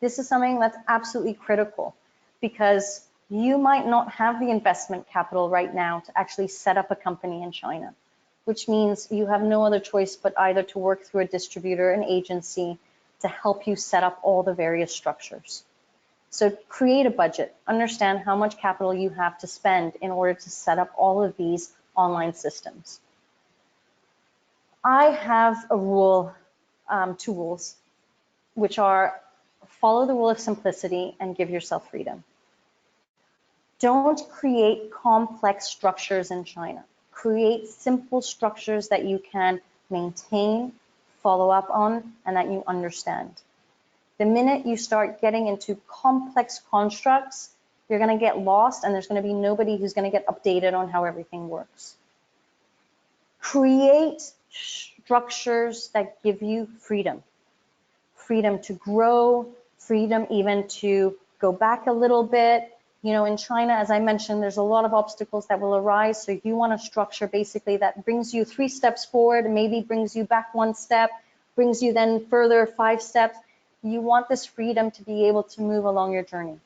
This is something that's absolutely critical because you might not have the investment capital right now to actually set up a company in China, which means you have no other choice but either to work through a distributor, an agency, to help you set up all the various structures. So create a budget, understand how much capital you have to spend in order to set up all of these online systems. I have a rule, 2 rules, which are follow the rule of simplicity and give yourself freedom. Don't create complex structures in China. Create simple structures that you can maintain, follow up on, and that you understand. The minute you start getting into complex constructs, you're going to get lost and there's going to be nobody who's going to get updated on how everything works. Create structures that give you freedom. Freedom to grow, freedom even to go back a little bit. You know, in China, as I mentioned, there's a lot of obstacles that will arise. So you want a structure basically that brings you 3 steps forward, maybe brings you back 1 step, brings you then further 5 steps. You want this freedom to be able to move along your journey.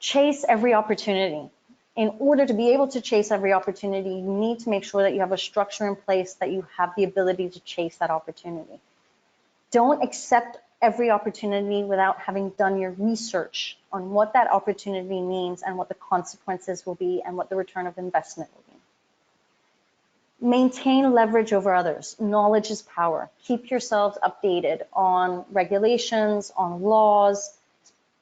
Chase every opportunity. In order to be able to chase every opportunity, you need to make sure that you have a structure in place that you have the ability to chase that opportunity. Don't accept every opportunity without having done your research on what that opportunity means and what the consequences will be and what the return of investment will be. Maintain leverage over others. Knowledge is power. Keep yourselves updated on regulations, on laws,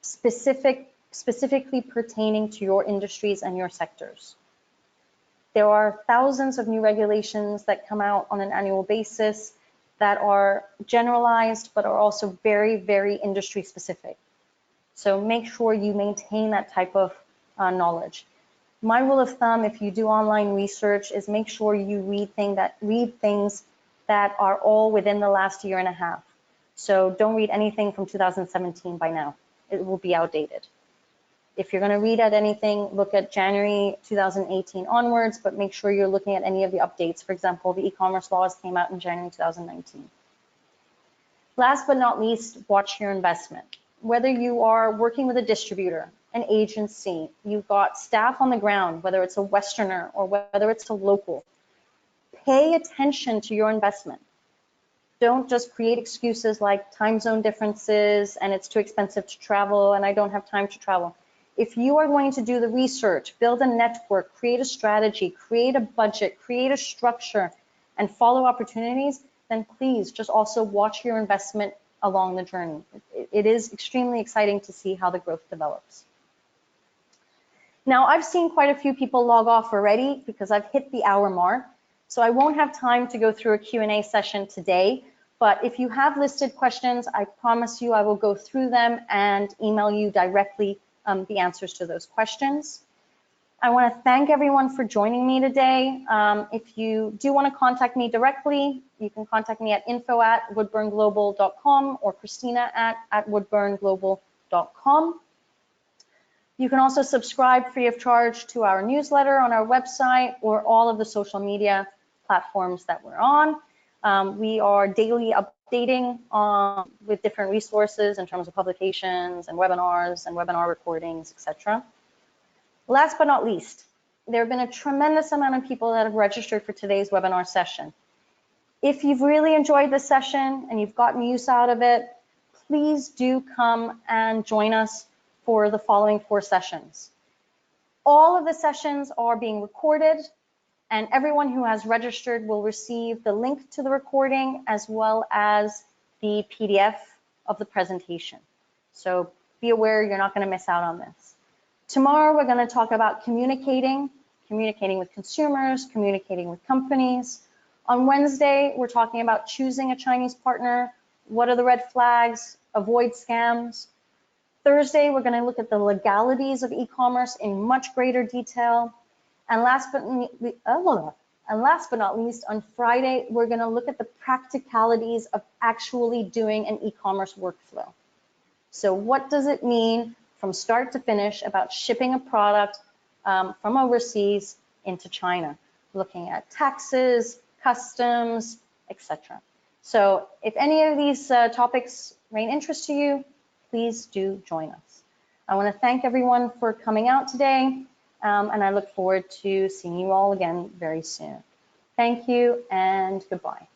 specifically pertaining to your industries and your sectors. There are thousands of new regulations that come out on an annual basis that are generalized, but are also very, very industry specific. So make sure you maintain that type of knowledge. My rule of thumb, if you do online research, is make sure you read things that are all within the last 1.5 years. So don't read anything from 2017 by now. It will be outdated. If you're going to read at anything, look at January 2018 onwards, but make sure you're looking at any of the updates. For example, the e-commerce laws came out in January 2019. Last but not least, watch your investment. Whether you are working with a distributor, an agency, you've got staff on the ground, whether it's a Westerner or whether it's a local, pay attention to your investment. Don't just create excuses like time zone differences and it's too expensive to travel and I don't have time to travel. If you are going to do the research, build a network, create a strategy, create a budget, create a structure, and follow opportunities, then please just also watch your investment along the journey. It is extremely exciting to see how the growth develops. Now, I've seen quite a few people log off already because I've hit the hour mark, so I won't have time to go through a Q&A session today, but if you have listed questions, I promise you I will go through them and email you directly the answers to those questions. I want to thank everyone for joining me today. If you do want to contact me directly, you can contact me at info@woodburnglobal.com or Christina@woodburnglobal.com. You can also subscribe free of charge to our newsletter on our website or all of the social media platforms that we're on. We are daily updating with different resources in terms of publications and webinar recordings, etc. Last but not least, there have been a tremendous amount of people that have registered for today's webinar session. If you've really enjoyed this session and you've gotten use out of it, please do come and join us for the following 4 sessions. All of the sessions are being recorded, and everyone who has registered will receive the link to the recording as well as the PDF of the presentation. So be aware you're not going to miss out on this. Tomorrow, we're going to talk about communicating with consumers, communicating with companies. On Wednesday, we're talking about choosing a Chinese partner. What are the red flags? Avoid scams. Thursday, we're going to look at the legalities of e-commerce in much greater detail. And last but not least, on Friday, we're going to look at the practicalities of actually doing an e-commerce workflow. So what does it mean from start to finish about shipping a product from overseas into China, looking at taxes, customs, etc. So if any of these topics reign interest to you, please do join us. I want to thank everyone for coming out today, and I look forward to seeing you all again very soon. Thank you and goodbye.